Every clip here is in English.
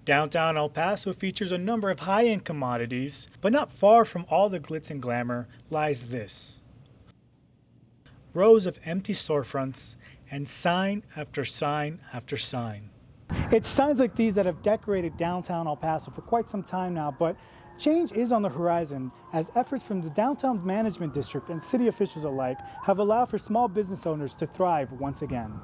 Downtown El Paso features a number of high end commodities, but not far from all the glitz and glamour lies this: rows of empty storefronts and sign after sign after sign. It's signs like these that have decorated downtown El Paso for quite some time now, but change is on the horizon as efforts from the Downtown Management District and city officials alike have allowed for small business owners to thrive once again.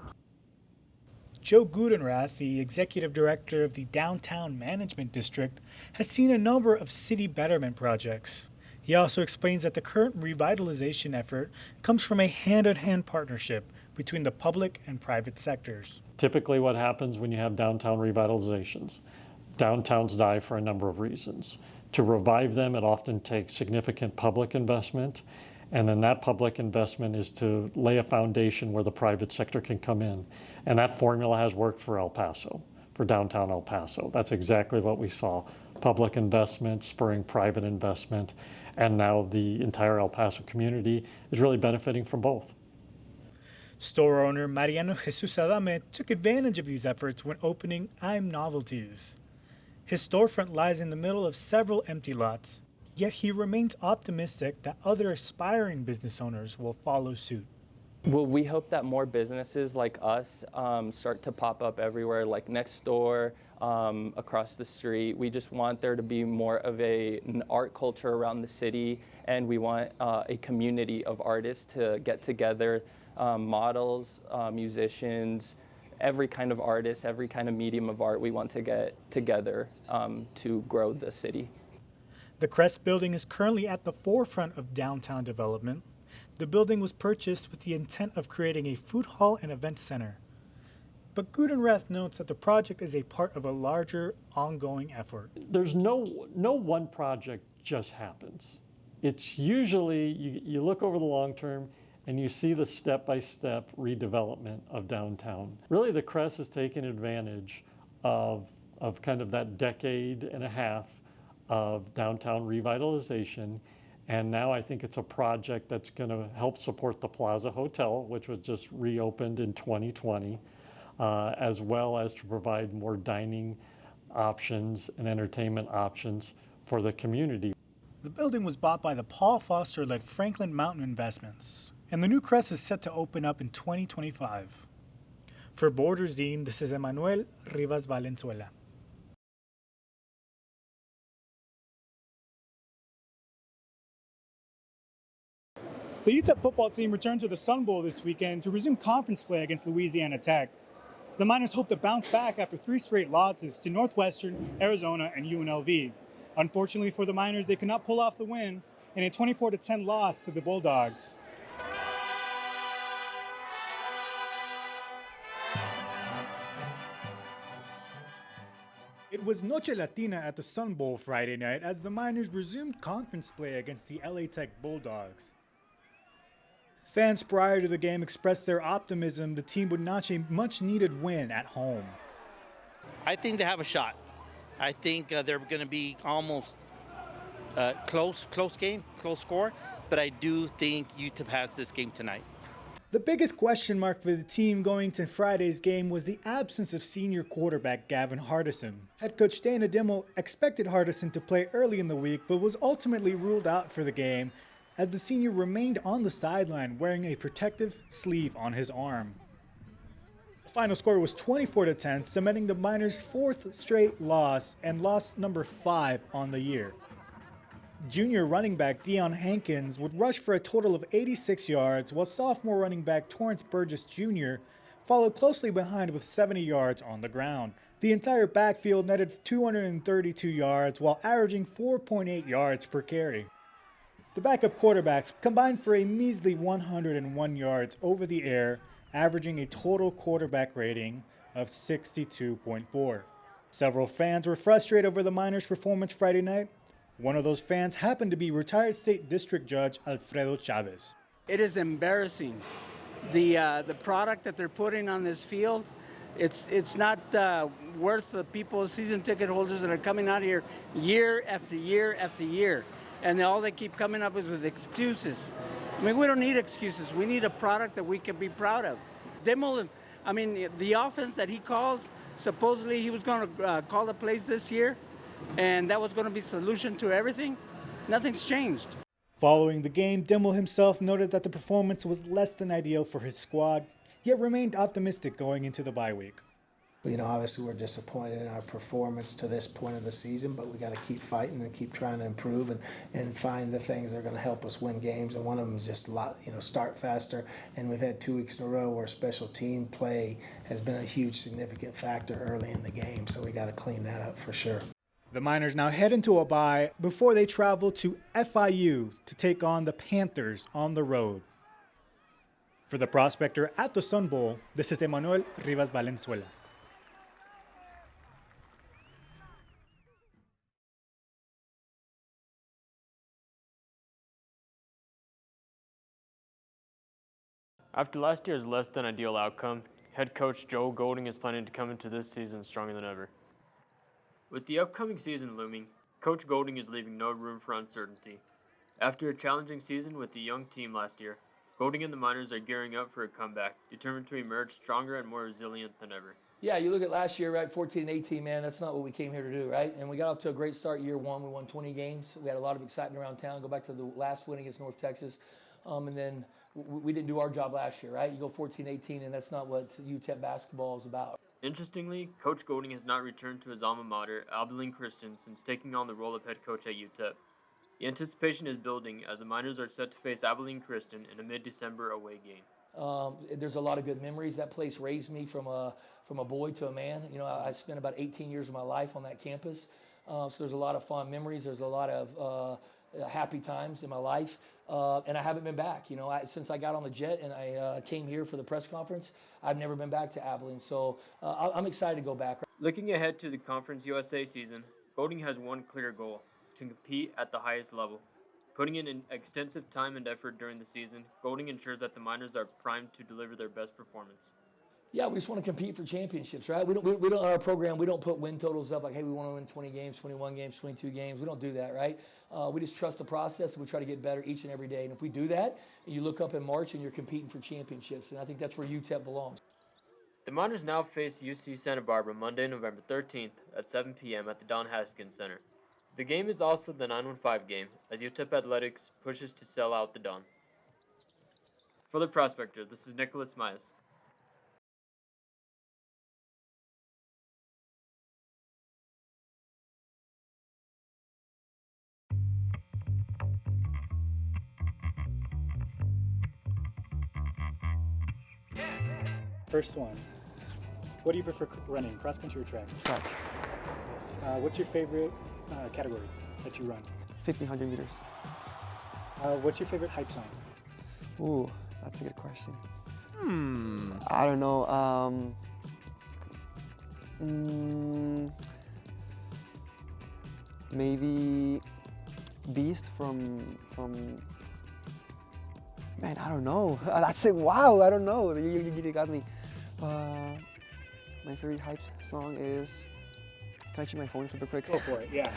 Joe Gudenrath, the executive director of the Downtown Management District, has seen a number of city betterment projects. He also explains that the current revitalization effort comes from a hand-in-hand partnership between the public and private sectors. Typically what happens when you have downtown revitalizations, downtowns die for a number of reasons. To revive them, it often takes significant public investment, and then that public investment is to lay a foundation where the private sector can come in. And that formula has worked for El Paso, for downtown El Paso. That's exactly what we saw. Public investment spurring private investment, and now the entire El Paso community is really benefiting from both. Store owner Mariano Jesus Adame took advantage of these efforts when opening I'm Novelties. His storefront lies in the middle of several empty lots, yet he remains optimistic that other aspiring business owners will follow suit. Well, we hope that more businesses like us start to pop up everywhere, like next door, across the street. We just want there to be more of an art culture around the city, and we want a community of artists to get together, models, musicians, every kind of artist, every kind of medium of art. We want to get together to grow the city. The Crest building is currently at the forefront of downtown development. The building was purchased with the intent of creating a food hall and event center. But Gudenrath notes that the project is a part of a larger, ongoing effort. There's no one project just happens. It's usually, you look over the long term and you see the step-by-step redevelopment of downtown. Really, the Crest has taken advantage of kind of that decade and a half of downtown revitalization. And now I think it's a project that's going to help support the Plaza Hotel, which was just reopened in 2020, as well as to provide more dining options and entertainment options for the community. The building was bought by the Paul Foster-led Franklin Mountain Investments, and the new Crest is set to open up in 2025. For Borderzine, this is Emmanuel Rivas Valenzuela. The UTEP football team returned to the Sun Bowl this weekend to resume conference play against Louisiana Tech. The Miners hope to bounce back after 3 straight losses to Northwestern, Arizona, and UNLV. Unfortunately for the Miners, they could not pull off the win in a 24-10 loss to the Bulldogs. It was Noche Latina at the Sun Bowl Friday night as the Miners resumed conference play against the LA Tech Bulldogs. Fans prior to the game expressed their optimism the team would notch a much-needed win at home. I think they have a shot. I think they're going to be almost close game, close score, but I do think UTEP has this game tonight. The biggest question mark for the team going to Friday's game was the absence of senior quarterback Gavin Hardison. Head coach Dana Dimmel expected Hardison to play early in the week, but was ultimately ruled out for the game as the senior remained on the sideline wearing a protective sleeve on his arm. The final score was 24-10, cementing the Miners' 4th straight loss and loss number 5 on the year. Junior running back Deion Hankins would rush for a total of 86 yards, while sophomore running back Torrance Burgess Jr. followed closely behind with 70 yards on the ground. The entire backfield netted 232 yards while averaging 4.8 yards per carry. The backup quarterbacks combined for a measly 101 yards over the air, averaging a total quarterback rating of 62.4. Several fans were frustrated over the Miners' performance Friday night. One of those fans happened to be retired state district judge Alfredo Chavez. It is embarrassing. The product that they're putting on this field, it's not worth the people, season ticket holders that are coming out here year after year after year. And all they keep coming up is with excuses. I mean, we don't need excuses. We need a product that we can be proud of. Dimmel, I mean, the offense that he calls, supposedly he was going to call the plays this year, and that was going to be solution to everything. Nothing's changed. Following the game, Dimmel himself noted that the performance was less than ideal for his squad, yet remained optimistic going into the bye week. You know, obviously we're disappointed in our performance to this point of the season, but we got to keep fighting and keep trying to improve and find the things that are going to help us win games. And one of them is just start faster. And we've had 2 weeks in a row where special team play has been a huge significant factor early in the game. So we got to clean that up for sure. The Miners now head into a bye before they travel to FIU to take on the Panthers on the road. For the Prospector at the Sun Bowl, this is Emmanuel Rivas Valenzuela. After last year's less than ideal outcome, head coach Joe Golding is planning to come into this season stronger than ever. With the upcoming season looming, Coach Golding is leaving no room for uncertainty. After a challenging season with the young team last year, Golding and the Miners are gearing up for a comeback, determined to emerge stronger and more resilient than ever. Yeah, you look at last year, right, 14 and 18, man, that's not what we came here to do, right? And we got off to a great start year one. We won 20 games. We had a lot of excitement around town. Go back to the last win against North Texas. And then we didn't do our job last year, right? You go 14-18, and that's not what UTEP basketball is about. Interestingly, Coach Golding has not returned to his alma mater, Abilene Christian, since taking on the role of head coach at UTEP. The anticipation is building as the Miners are set to face Abilene Christian in a mid-December away game. There's a lot of good memories. That place raised me from a boy to a man. You know, I spent about 18 years of my life on that campus. So there's a lot of fond memories. There's a lot of happy times in my life. And I haven't been back. You know, since I got on the jet and I came here for the press conference, I've never been back to Abilene. So I'm excited to go back. Looking ahead to the Conference USA season, Golding has one clear goal: to compete at the highest level. Putting in an extensive time and effort during the season, Golding ensures that the Miners are primed to deliver their best performance. Yeah, we just want to compete for championships, right? We don't our program, we don't put win totals up like, hey, we want to win 20 games, 21 games, 22 games. We don't do that, right? We just trust the process, and we try to get better each and every day. And if we do that, you look up in March and you're competing for championships, and I think that's where UTEP belongs. The Miners now face UC Santa Barbara Monday, November 13th at 7 p.m. at the Don Haskins Center. The game is also the 9-1-5 game, as UTEP Athletics pushes to sell out the Don. For the Prospector, this is Nicholas Myers. First one, what do you prefer running, cross country or track? Track. What's your favorite category that you run? 1,500 meters. What's your favorite hype song? Ooh, that's a good question. I don't know. Maybe Beast from. Man, I don't know. That's it. Wow, I don't know. You got me. My favorite hype song is. Can I check my phone super quick? Go for it. Yeah.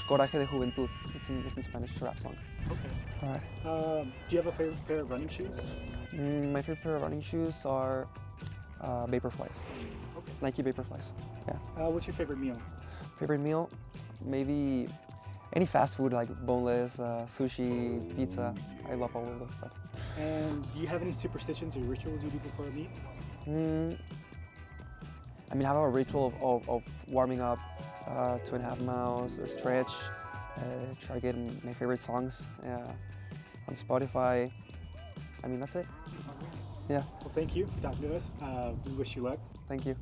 Coraje de Juventud. It's in Spanish. It's a rap song. Okay. All right. Do you have a favorite pair of running shoes? My favorite pair of running shoes are Vaporflies. Okay. Nike Vaporflies. Yeah. What's your favorite meal? Favorite meal? Maybe any fast food like boneless, sushi, pizza. I love all of those stuff. And do you have any superstitions or rituals you do before a meet? I mean, I have a ritual of warming up, 2.5 miles, a stretch, try to get my favorite songs on Spotify. I mean, that's it. Yeah. Well, thank you for talking to us. We wish you luck. Thank you.